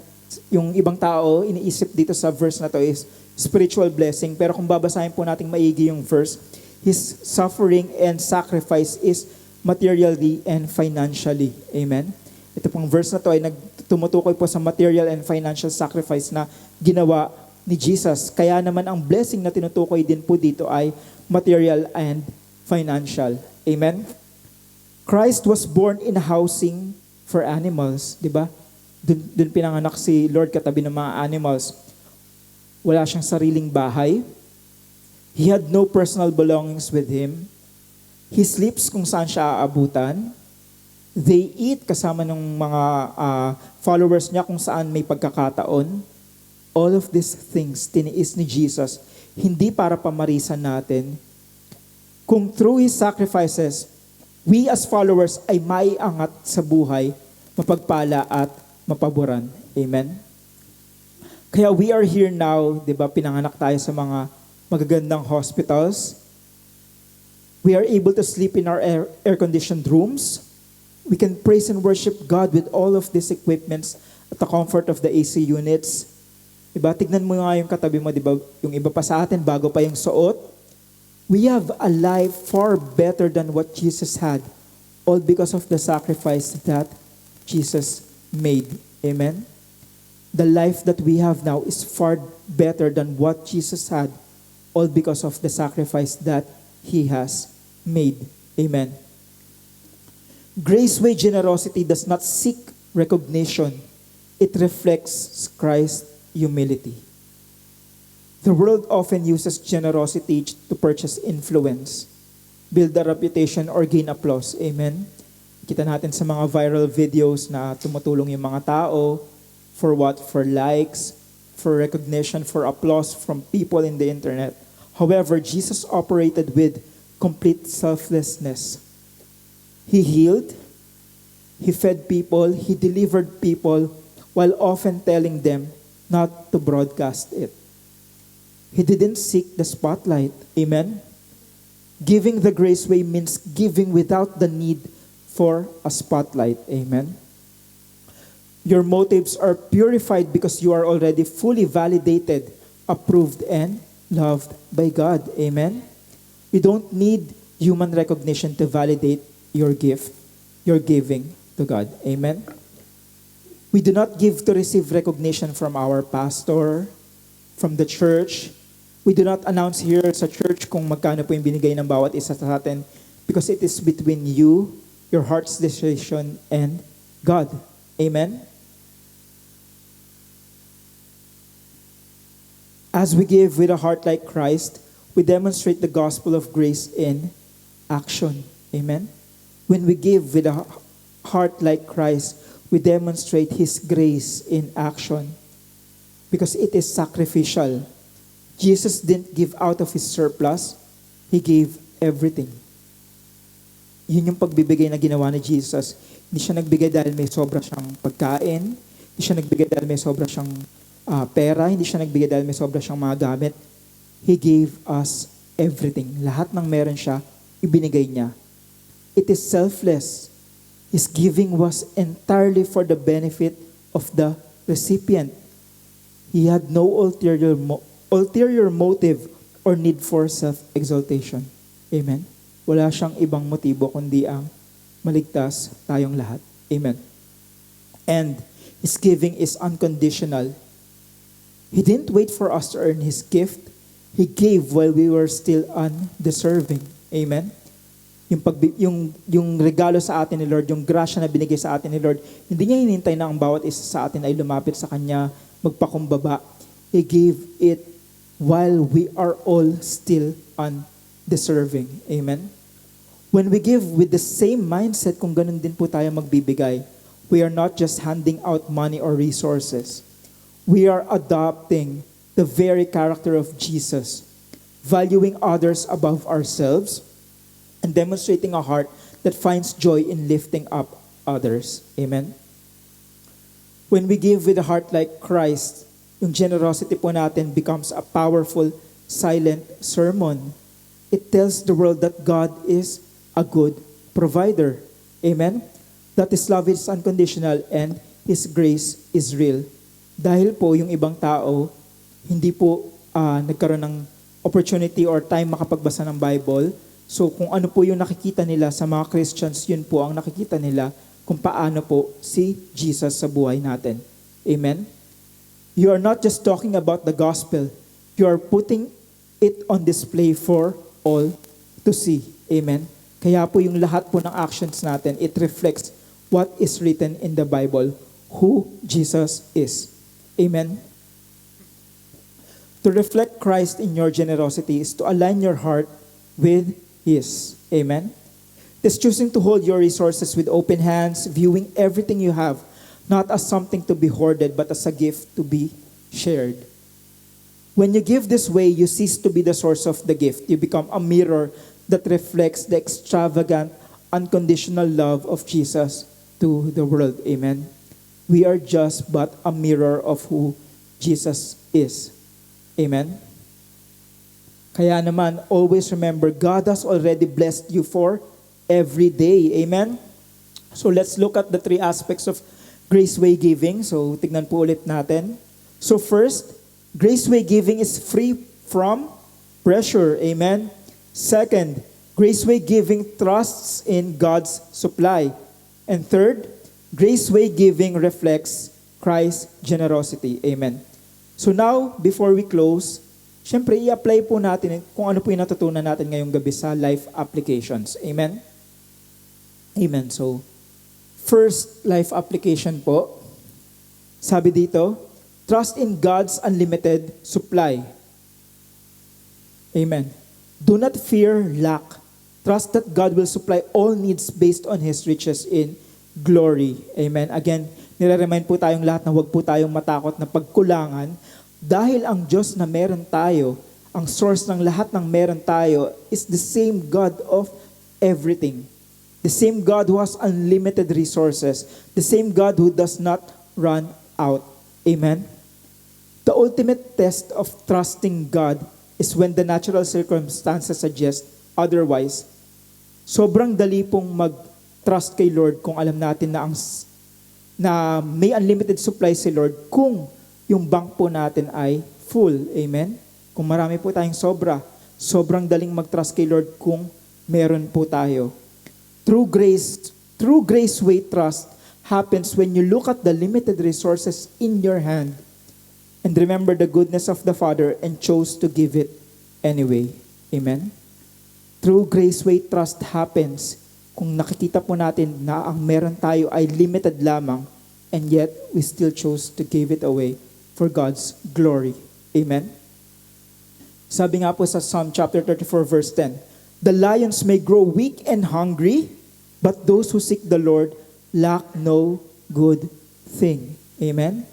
[SPEAKER 1] Yung ibang tao, iniisip dito sa verse na to is spiritual blessing. Pero kung babasahin po natin maigi yung verse, his suffering and sacrifice is materially and financially. Amen? Ito pong verse na to ay tumutukoy po sa material and financial sacrifice na ginawa ni Jesus. Kaya naman ang blessing na tinutukoy din po dito ay material and financial. Amen? Christ was born in a housing for animals. Diba? Dun pinanganak si Lord katabi ng mga animals. Wala siyang sariling bahay. He had no personal belongings with him. He sleeps kung saan siya aabutan. They eat kasama ng mga followers niya kung saan may pagkakataon. All of these things tiniis ni Jesus, hindi para pamarisan natin. Kung through his sacrifices, we as followers ay maiangat sa buhay, mapagpala at mapaboran. Amen? Kaya we are here now, di ba, pinanganak tayo sa mga magagandang hospitals. We are able to sleep in our air-conditioned rooms. We can praise and worship God with all of these equipments at the comfort of the AC units. Diba? Tignan mo nga yung katabi mo, diba? Yung iba pa sa atin, bago pa yung suot. We have a life far better than what Jesus had, all because of the sacrifice that Jesus made. Amen? The life that we have now is far better than what Jesus had, all because of the sacrifice that He has made. Amen. Graceway generosity does not seek recognition. It reflects Christ's humility. The world often uses generosity to purchase influence, build a reputation, or gain applause. Amen? Kita natin sa mga viral videos na tumutulong yung mga tao for what? For likes, for recognition, for applause from people in the internet. However, Jesus operated with complete selflessness. He healed, He fed people, He delivered people, while often telling them not to broadcast it. He didn't seek the spotlight. Amen? Giving the grace way means giving without the need for a spotlight. Amen? Your motives are purified because you are already fully validated, approved, and loved by God. Amen? You don't need human recognition to validate your gift, your giving to God. Amen? We do not give to receive recognition from our pastor, from the church. We do not announce here sa church kung magkano po yung binigay ng bawat isa sa atin because it is between you, your heart's decision, and God. Amen? As we give with a heart like Christ, we demonstrate the gospel of grace in action. Amen? When we give with a heart like Christ, we demonstrate His grace in action because it is sacrificial. Jesus didn't give out of His surplus. He gave everything. Yun yung pagbibigay na ginawa ni Jesus. Hindi siya nagbigay dahil may sobra siyang pagkain. Hindi siya nagbigay dahil may sobra siyang pera, hindi siya nagbigay dahil may sobra siyang mga gamit. He gave us everything. Lahat ng meron siya, ibinigay niya. It is selfless. His giving was entirely for the benefit of the recipient. He had no ulterior motive or need for self-exaltation. Amen? Wala siyang ibang motibo kundi ang maligtas tayong lahat. Amen? And His giving is unconditional. He didn't wait for us to earn His gift. He gave while we were still undeserving. Amen? Yung regalo sa atin ni Lord, yung grasya na binigay sa atin ni Lord, hindi niya hinintay na ang bawat isa sa atin ay lumapit sa Kanya, magpakumbaba. He gave it while we are all still undeserving. Amen? When we give with the same mindset, kung ganun din po tayo magbibigay, we are not just handing out money or resources. We are adopting the very character of Jesus, valuing others above ourselves, and demonstrating a heart that finds joy in lifting up others. Amen? When we give with a heart like Christ, yung generosity po natin becomes a powerful, silent sermon. It tells the world that God is a good provider. Amen? That His love is unconditional and His grace is real. Dahil po yung ibang tao, hindi po nagkaroon ng opportunity or time makapagbasa ng Bible. So kung ano po yung nakikita nila sa mga Christians, yun po ang nakikita nila kung paano po si Jesus sa buhay natin. Amen? You are not just talking about the gospel. You are putting it on display for all to see. Amen? Kaya po yung lahat po ng actions natin, it reflects what is written in the Bible, who Jesus is. Amen? To reflect Christ in your generosity is to align your heart with His. Amen? It is choosing to hold your resources with open hands, viewing everything you have, not as something to be hoarded, but as a gift to be shared. When you give this way, you cease to be the source of the gift. You become a mirror that reflects the extravagant, unconditional love of Jesus to the world. Amen? We are just but a mirror of who Jesus is. Amen? Kaya naman, always remember, God has already blessed you for every day. Amen? So let's look at the three aspects of grace way giving. So tignan po ulit natin. So first, grace way giving is free from pressure. Amen? Second, grace way giving trusts in God's supply. And third, grace way giving reflects Christ's generosity. Amen? So now, before we close, syempre i-apply po natin kung ano po yung natutunan natin ngayong gabi sa life applications. Amen? Amen. So, first life application po, sabi dito, trust in God's unlimited supply. Amen. Do not fear lack. Trust that God will supply all needs based on His riches in glory. Amen. Again, nire-remind po tayong lahat na huwag po tayong matakot na pagkulangan dahil ang Diyos na meron tayo, ang source ng lahat ng meron tayo is the same God of everything. The same God who has unlimited resources. The same God who does not run out. Amen? The ultimate test of trusting God is when the natural circumstances suggest otherwise. Sobrang dali pong mag-trust kay Lord kung alam natin na may unlimited supply si Lord kung yung bank po natin ay full. Amen? Kung marami po tayong sobra, sobrang daling mag-trust kay Lord kung meron po tayo. True grace way trust happens when you look at the limited resources in your hand and remember the goodness of the Father and chose to give it anyway. Amen? True grace way trust happens kung nakikita po natin na ang meron tayo ay limited lamang and yet we still chose to give it away for God's glory. Amen? Sabi nga po sa Psalm chapter 34 verse 10, the lions may grow weak and hungry, but those who seek the Lord lack no good thing. Amen?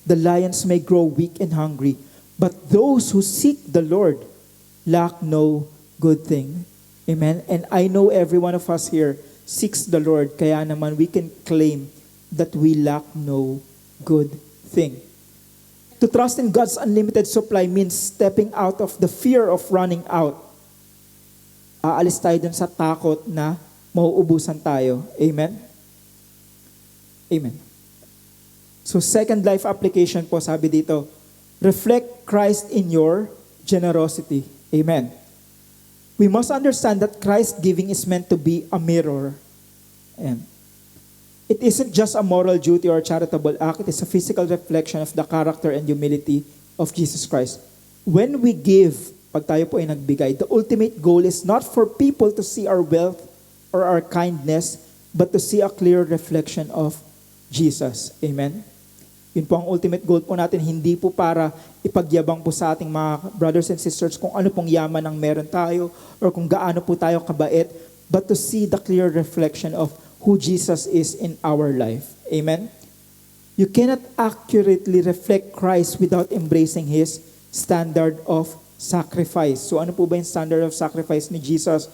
[SPEAKER 1] The lions may grow weak and hungry, but those who seek the Lord lack no good thing. Amen? And I know every one of us here seeks the Lord, kaya naman we can claim that we lack no good thing. To trust in God's unlimited supply means stepping out of the fear of running out. Aalis tayo dun sa takot na mauubusan tayo. Amen? Amen. So second life application po, sabi dito, reflect Christ in your generosity. Amen. We must understand that Christ giving is meant to be a mirror. Amen. It isn't just a moral duty or a charitable act. It is a physical reflection of the character and humility of Jesus Christ. When we give pag tayo po ay nagbigay, the ultimate goal is not for people to see our wealth or our kindness, but to see a clear reflection of Jesus. Amen? Yun po ang ultimate goal po natin, hindi po para ipagyabang po sa ating mga brothers and sisters kung ano pong yaman ang meron tayo or kung gaano po tayo kabait, but to see the clear reflection of who Jesus is in our life. Amen? You cannot accurately reflect Christ without embracing His standard of sacrifice. So ano po ba yung standard of sacrifice ni Jesus?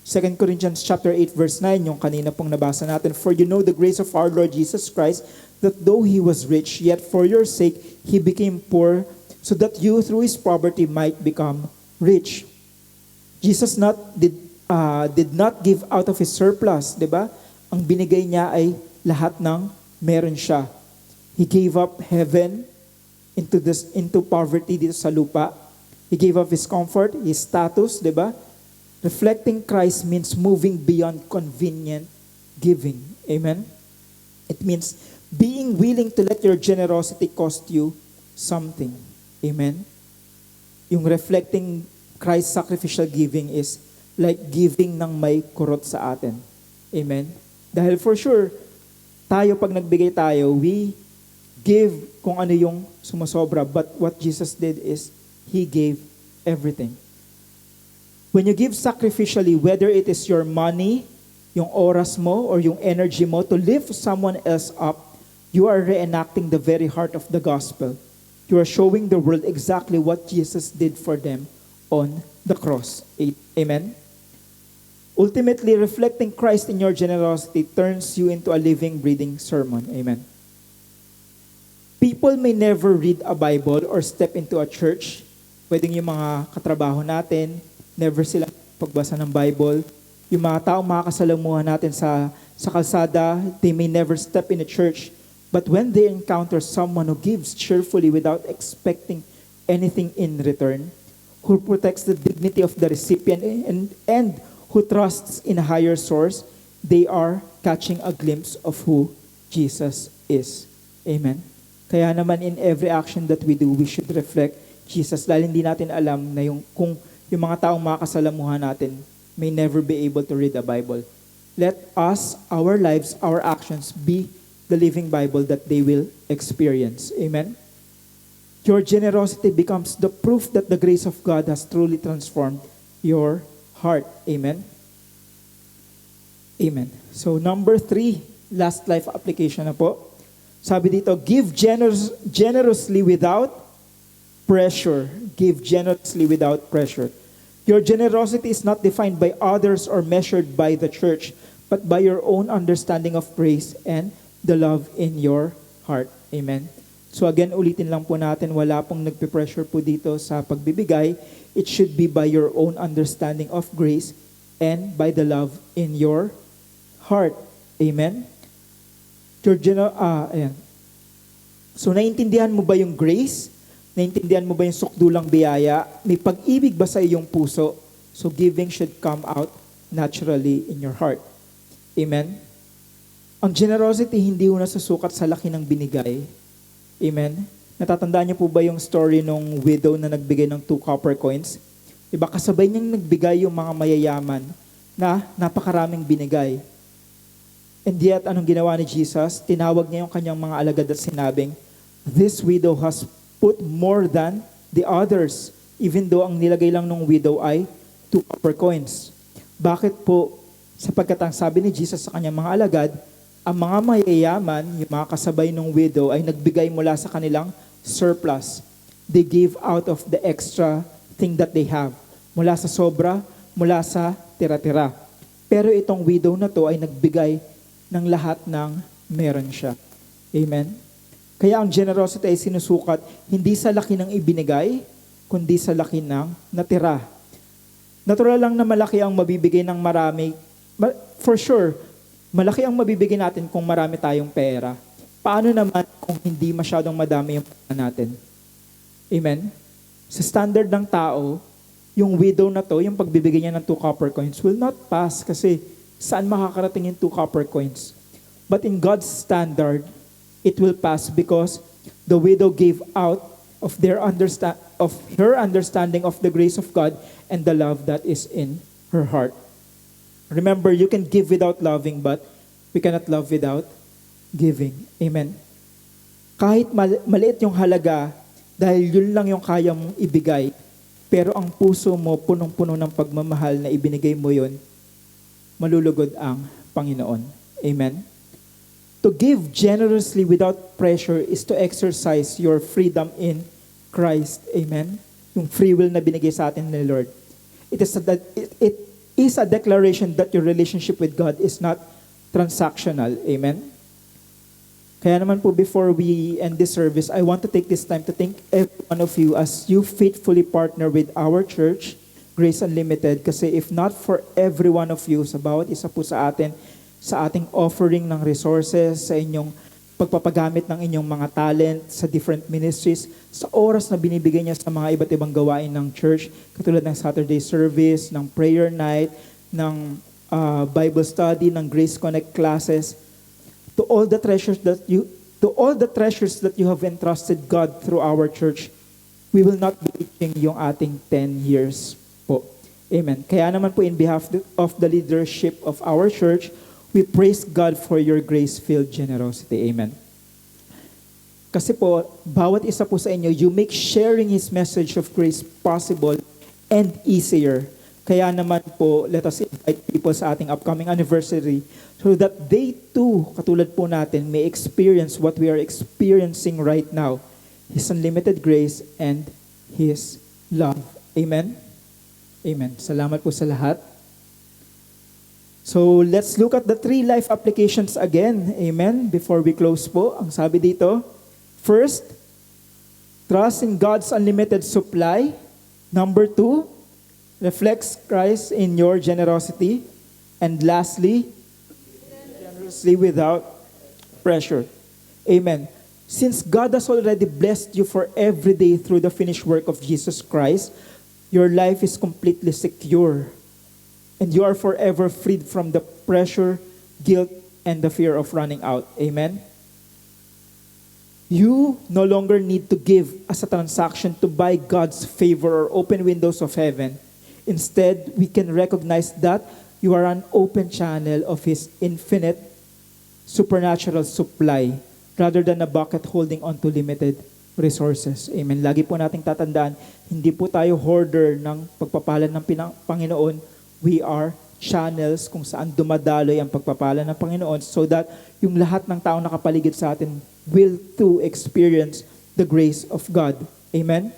[SPEAKER 1] 2 Corinthians chapter 8 verse 9, yung kanina pong nabasa natin. For you know the grace of our Lord Jesus Christ, that though He was rich, yet for your sake He became poor, so that you through His poverty might become rich. Jesus did not give out of His surplus, di ba? Ang binigay niya ay lahat ng meron siya. He gave up heaven into poverty dito sa lupa. He gave up His comfort, His status, di ba? Reflecting Christ means moving beyond convenient giving. Amen? It means being willing to let your generosity cost you something. Amen? Yung reflecting Christ's sacrificial giving is like giving ng may kurot sa atin. Amen? Dahil for sure, tayo pag nagbigay tayo, we give kung ano yung sumasobra. But what Jesus did is, He gave everything. When you give sacrificially, whether it is your money, yung oras mo, or yung energy mo to lift someone else up, you are reenacting the very heart of the gospel. You are showing the world exactly what Jesus did for them on the cross. Amen? Ultimately, reflecting Christ in your generosity turns you into a living, breathing sermon. Amen? People may never read a Bible or step into a church. Pwedeng yung mga katrabaho natin, never sila pagbasa ng Bible. Yung mga taong makakasalamuhan natin sa kalsada, they may never step in a church. But when they encounter someone who gives cheerfully without expecting anything in return, who protects the dignity of the recipient and who trusts in a higher source, they are catching a glimpse of who Jesus is. Amen? Kaya naman in every action that we do, we should reflect Jesus. Dahil hindi natin alam na kung yung mga taong makakasalamuhan natin may never be able to read the Bible. Let us, our lives, our actions be the living Bible that they will experience. Amen? Your generosity becomes the proof that the grace of God has truly transformed your heart. Amen? Amen. So number 3, last life application na po. Sabi dito, give generously without pressure. Give generously without pressure. Your generosity is not defined by others or measured by the church, but by your own understanding of grace and the love in your heart. Amen? So again, ulitin lang po natin, wala pong nagpe-pressure po dito sa pagbibigay. It should be by your own understanding of grace and by the love in your heart. Amen? Ayan. So naintindihan mo ba yung grace? Naintindihan mo ba yung sukdulang biyaya? May pag-ibig ba sa iyong puso? So giving should come out naturally in your heart. Amen? Ang generosity hindi ho nasusukat sa laki ng binigay. Amen? Natatandaan niyo po ba yung story nung widow na nagbigay ng 2 copper coins? Diba kasabay niyang nagbigay yung mga mayayaman na napakaraming binigay. And yet, anong ginawa ni Jesus? Tinawag niya yung kanyang mga alagad at sinabing, this widow has put more than the others, even though ang nilagay lang ng widow ay 2 copper coins. Bakit po? Sapagkat ang sabi ni Jesus sa kanyang mga alagad, ang mga mayayaman, yung mga kasabay ng widow, ay nagbigay mula sa kanilang surplus. They gave out of the extra thing that they have. Mula sa sobra, mula sa tira-tira. Pero itong widow na to ay nagbigay ng lahat ng meron siya. Amen? Kaya ang generosity ay sinusukat hindi sa laki ng ibinigay, kundi sa laki ng natira. Natural lang na malaki ang mabibigay ng marami. For sure, malaki ang mabibigay natin kung marami tayong pera. Paano naman kung hindi masyadong madami yung pera natin? Amen? Sa standard ng tao, yung widow na to, yung pagbibigay niya ng 2 copper coins will not pass kasi saan makakarating yung 2 copper coins? But in God's standard, it will pass because the widow gave out of her understanding of the grace of God and the love that is in her heart. Remember, you can give without loving, but we cannot love without giving. Amen. Kahit maliit yung halaga, dahil yun lang yung kaya mong ibigay, pero ang puso mo punong-puno ng pagmamahal na ibinigay mo yun, malulugod ang Panginoon. Amen. To give generously without pressure is to exercise your freedom in Christ. Amen. Yung free will na binigay sa atin ni Lord. It is a declaration that your relationship with God is not transactional. Amen. Kaya naman po, before we end this service, I want to take this time to thank every one of you as you faithfully partner with our church, Grace Unlimited. Kasi if not for every one of you, sa bawat isa po sa atin, sa ating offering ng resources, sa inyong pagpapagamit ng inyong mga talent sa different ministries, sa oras na binibigay niya sa mga iba't ibang gawain ng church, katulad ng Saturday service, ng prayer night, ng Bible study, ng Grace Connect classes, to all the treasures that you have entrusted God through our church, we will not be reaching yung ating 10 years po. Amen. Kaya naman po, in behalf of the leadership of our church, we praise God for your grace-filled generosity. Amen. Kasi po, bawat isa po sa inyo, you make sharing His message of grace possible and easier. Kaya naman po, let us invite people sa ating upcoming anniversary so that they too, katulad po natin, may experience what we are experiencing right now. His unlimited grace and His love. Amen? Amen. Salamat po sa lahat. So, let's look at the 3 life applications again. Amen? Before we close po, ang sabi dito, first, trust in God's unlimited supply. Number 2, reflects Christ in your generosity. And lastly, generously without pressure. Amen. Since God has already blessed you for every day through the finished work of Jesus Christ, your life is completely secure. And you are forever freed from the pressure, guilt, and the fear of running out. Amen. You no longer need to give as a transaction to buy God's favor or open windows of heaven. Instead, we can recognize that you are an open channel of His infinite supernatural supply rather than a bucket holding on to limited resources. Amen. Lagi po nating tatandaan, hindi po tayo hoarder ng pagpapalan ng Panginoon. We are channels kung saan dumadaloy ang pagpapalan ng Panginoon so that yung lahat ng taong nakapaligid sa atin will too experience the grace of God. Amen.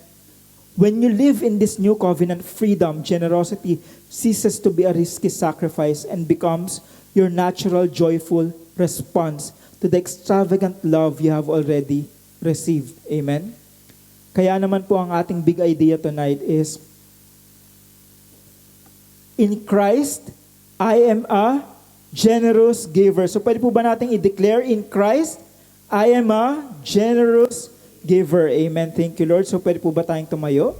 [SPEAKER 1] When you live in this new covenant freedom, generosity ceases to be a risky sacrifice and becomes your natural, joyful response to the extravagant love you have already received. Amen? Kaya naman po ang ating big idea tonight is, in Christ, I am a generous giver. So pwede po ba nating i-declare, in Christ, I am a generous giver. Amen. Thank you, Lord. So pwede po ba tayong tumayo?